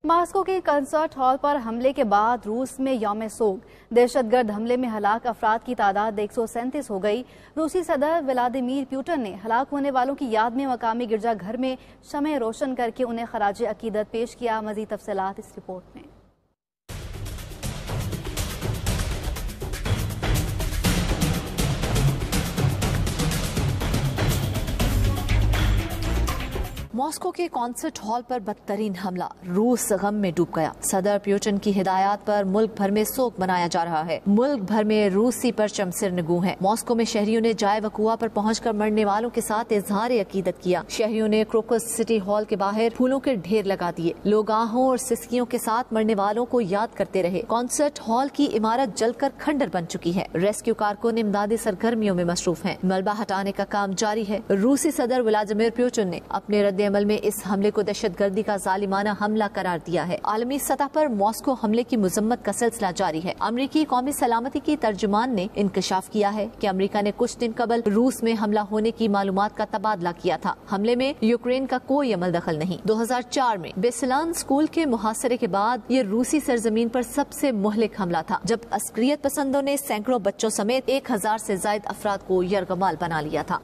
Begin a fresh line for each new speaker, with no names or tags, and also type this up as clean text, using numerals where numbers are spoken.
Moscow के concert hall पर हमले के बाद रूस में यौम सोग। दहशतगर्द हमले में हलाक अफराद की तादाद 137 हो गई। रूसी सदर व्लादिमीर पुतिन ने हलाक होने वालों की याद में मकामी गिरजाघर में शमए रोशन करके उन्हें खराज अकीदत पेश किया। मजीद तफसीलात इस रिपोर्ट में।
मॉस्को के कॉन्सर्ट हॉल पर बदतरीन हमला, रूस गम में डूब गया। सदर पुतिन की हिदायत पर मुल्क भर में शोक मनाया जा रहा है। मुल्क भर में रूसी परचम सिरनगू है। मॉस्को में शहरियों ने जाए वकुआ पर पहुंचकर मरने वालों के साथ इजहार अकीदत किया। शहरियों ने क्रोकस सिटी हॉल के बाहर फूलों के ढेर लगा दिए। लोग आहों और सिसकियों के साथ मरने वालों को याद करते रहे। कॉन्सर्ट हॉल की इमारत जलकर खंडर बन चुकी है। रेस्क्यू कारकुन इमदादी सरगर्मियों में मसरूफ हैं। मलबा हटाने का काम जारी है। रूसी सदर व्लादिमीर पुतिन ने अपने रद्द अमल में इस हमले को दहशतगर्दी का जालिमाना हमला करार दिया है। आलमी सतह पर मॉस्को हमले की मुजम्मत का सिलसिला जारी है। अमरीकी कौमी सलामती की तर्जुमान ने इंकशाफ किया है कि अमरीका ने कुछ दिन कबल रूस में हमला होने की मालूमात का तबादला किया था। हमले में यूक्रेन का कोई अमल दखल नहीं। 2004 में बेसलान स्कूल के मुहासरे के बाद ये रूसी सरजमीन पर सबसे मुहलिक हमला था, जब अस्करियत पसंदों ने सैकड़ों बच्चों समेत 1000 से ज्यादा अफराद को यरगमाल बना लिया था।